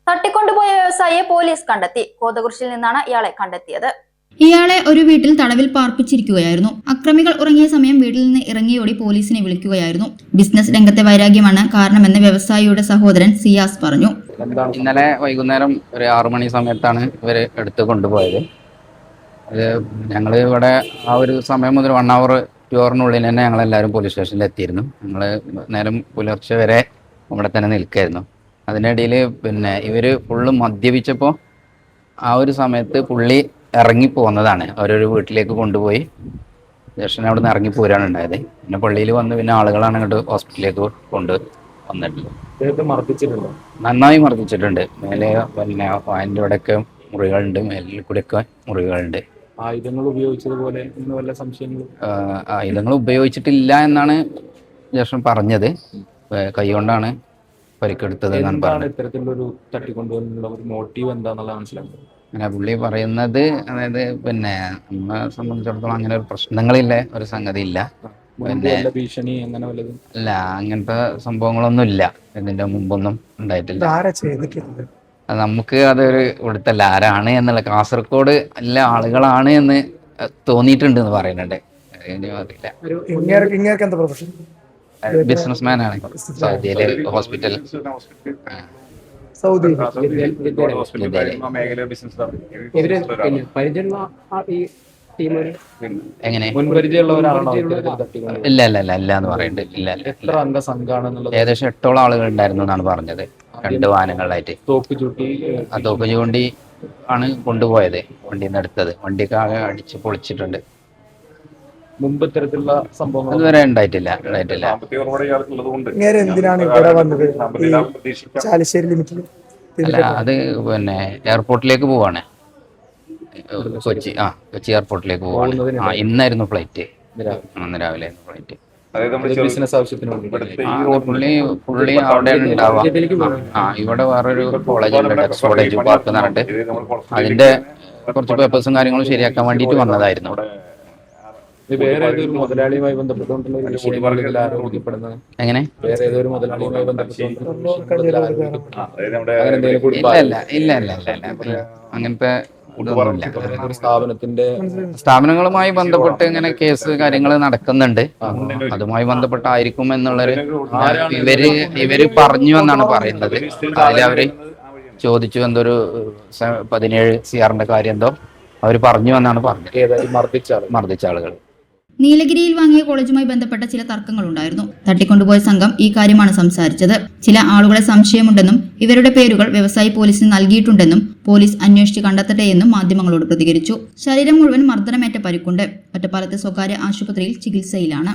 തട്ടിക്കൊണ്ടുപോയ വ്യവസായിയെ പോലീസ് കണ്ടെത്തി. കോതകുരിശിൽ നിന്നാണ് ഇയാളെ കണ്ടെത്തിയത്. ഇയാളെ ഒരു വീട്ടിൽ തടവിൽ പാർപ്പിച്ചിരിക്കുകയായിരുന്നു. അക്രമികൾ ഉറങ്ങിയ സമയം വീട്ടിൽ നിന്ന് ഇറങ്ങിയോടി പോലീസിനെ വിളിക്കുകയായിരുന്നു. ബിസിനസ് രംഗത്തെ വൈരാഗ്യമാണ് കാരണമെന്ന് വ്യവസായിയുടെ സഹോദരൻ സിയാസ് പറഞ്ഞു. ഇന്നലെ വൈകുന്നേരം ഒരു 6 മണി സമയത്താണ് ഇവര് എടുത്ത് കൊണ്ടുപോയത്. അത് ഞങ്ങൾ ഇവിടെ ആ ഒരു സമയം മുതൽ 1 hour 2 hourനുള്ളിൽ തന്നെ ഞങ്ങളെല്ലാവരും പോലീസ് സ്റ്റേഷനിൽ എത്തിയിരുന്നു. ഞങ്ങൾ നേരം പുലർച്ചെ വരെ ഇവിടെ തന്നെ നിൽക്കായിരുന്നു. അതിനിടയിൽ ഇവര് ഫുള്ള് മദ്യപിച്ചപ്പോൾ ആ ഒരു സമയത്ത് പുള്ളി ഇറങ്ങിപ്പോന്നതാണ്. അവരൊരു വീട്ടിലേക്ക് കൊണ്ടുപോയി ജേഷൻ അവിടെ നിന്ന് ഇറങ്ങിപ്പോരാണ് ഉണ്ടായത്. പിന്നെ പള്ളിയിൽ വന്ന് പിന്നെ ആളുകളാണ് ഇങ്ങോട്ട് ഹോസ്പിറ്റലിലേക്ക് വന്നിട്ടുള്ളത്. നന്നായി മർദ്ദിച്ചിട്ടുണ്ട്. മേലെ വായൻ്റെ ഇവിടെയൊക്കെ മുറികളുണ്ട്, മേലിൽ കൂടെയൊക്കെ മുറികളുണ്ട്. ആയുധങ്ങൾ ഉപയോഗിച്ചതുപോലെ വല്ല സംശയങ്ങളും? ആയുധങ്ങൾ ഉപയോഗിച്ചിട്ടില്ല എന്നാണ് ജേഷൻ പറഞ്ഞത്. കൈകൊണ്ടാണ് പരിക്കെടുത്തത് എന്നാണ് പറഞ്ഞത്. ഇത്തരത്തിലൊരു തട്ടിക്കൊണ്ടുപോകാനുള്ള ഒരു മോട്ടീവ് എന്താണെന്നുള്ള മനസ്സിലാക്കുന്നത്? അങ്ങനെ പുള്ളി പറയുന്നത്, അതായത് നമ്മളെ സംബന്ധിച്ചിടത്തോളം അങ്ങനെ ഒരു പ്രശ്നങ്ങളില്ല, ഒരു സംഗതി ഇല്ല. ഭീഷണി അങ്ങനെ വല്ലതും അല്ല, അങ്ങനത്തെ സംഭവങ്ങളൊന്നും ഇല്ല. ഇതിന്റെ മുമ്പൊന്നും ഉണ്ടായിട്ടില്ല. അത് നമുക്ക് അതൊരു ഇവിടുത്തെ ആരാണ് എന്നുള്ള കാസർഗോഡ് അല്ല ആളുകളാണ് എന്ന് തോന്നിയിട്ടുണ്ട് എന്ന് പറയുന്നുണ്ട്. ബിസിനസ്മാൻ ആണ്, സൗദിയിലെ ഹോസ്പിറ്റൽ. എങ്ങനെ ഇല്ല എന്ന് പറയുന്നുണ്ട്. ഏകദേശം 8ഓളം ആളുകൾ ഉണ്ടായിരുന്നു എന്നാണ് പറഞ്ഞത്. 2 വാഹനങ്ങളിലായിട്ട് തോക്ക് ചൂണ്ടി ആണ് കൊണ്ടുപോയത്. വണ്ടിയിൽ നിന്ന് എടുത്തത്. വണ്ടിയൊക്കെ ആകെ അടിച്ച് പൊളിച്ചിട്ടുണ്ട്. മുമ്പ് ഇത്തരത്തിലുള്ള സംഭവങ്ങൾ ഇതുവരെ ഉണ്ടായിട്ടില്ല. അല്ല, അത് എയർപോർട്ടിലേക്ക് പോവാണ്. കൊച്ചി എയർപോർട്ടിലേക്ക് പോവാണ്. ഇന്നായിരുന്നു ഫ്ലൈറ്റ്. ഇന്ന് രാവിലെ ഫ്ലൈറ്റ്. ബിസിനസ് ആവശ്യത്തിന് പുള്ളി അവിടെ ഉണ്ടാവാം. ഇവിടെ വേറൊരു കോളേജുണ്ട്, ടെക്സ് കോളേജ് പാർക്ക് എന്ന് പറഞ്ഞിട്ട്. അതിന്റെ കുറച്ച് പേപ്പേഴ്സും കാര്യങ്ങളും ശരിയാക്കാൻ വേണ്ടിയിട്ട് വന്നതായിരുന്നു. വേറെ ഏതൊരു മുതലാളിയുമായി ബന്ധപ്പെട്ടുകൊണ്ടുള്ള ആരോപിക്കപ്പെടുന്നത്? എങ്ങനെ? വേറെ ഏതൊരു മുതലാളിയുമായി ഇല്ല അങ്ങനത്തെ സ്ഥാപനങ്ങളുമായി ബന്ധപ്പെട്ട് ഇങ്ങനെ കേസ് കാര്യങ്ങൾ നടക്കുന്നുണ്ട്. അതുമായി ബന്ധപ്പെട്ടായിരിക്കും എന്നുള്ളൊരു ഇവര് പറഞ്ഞു എന്നാണ് പറയുന്നത്. അതിൽ അവര് ചോദിച്ചു എന്തൊരു 17 CR കാര്യം എന്തോ അവര് പറഞ്ഞു എന്നാണ് പറഞ്ഞത്. മർദ്ദിച്ച ആളുകൾ നീലഗിരിയിൽ വാങ്ങിയ കോളേജുമായി ബന്ധപ്പെട്ട ചില തർക്കങ്ങളുണ്ടായിരുന്നു. തട്ടിക്കൊണ്ടുപോയ സംഘം ഈ കാര്യമാണ് സംസാരിച്ചത്. ചില ആളുകളെ സംശയമുണ്ടെന്നും ഇവരുടെ പേരുകൾ വ്യവസായി പോലീസിന് നൽകിയിട്ടുണ്ടെന്നും പോലീസ് അന്വേഷിച്ച് കണ്ടെത്തട്ടെയെന്നും മാധ്യമങ്ങളോട് പ്രതികരിച്ചു. ശരീരം മുഴുവൻ മർദ്ദനമേറ്റ പരിക്കുണ്ട്. ഒറ്റപ്പാലത്തെ സ്വകാര്യ ആശുപത്രിയിൽ ചികിത്സയിലാണ്.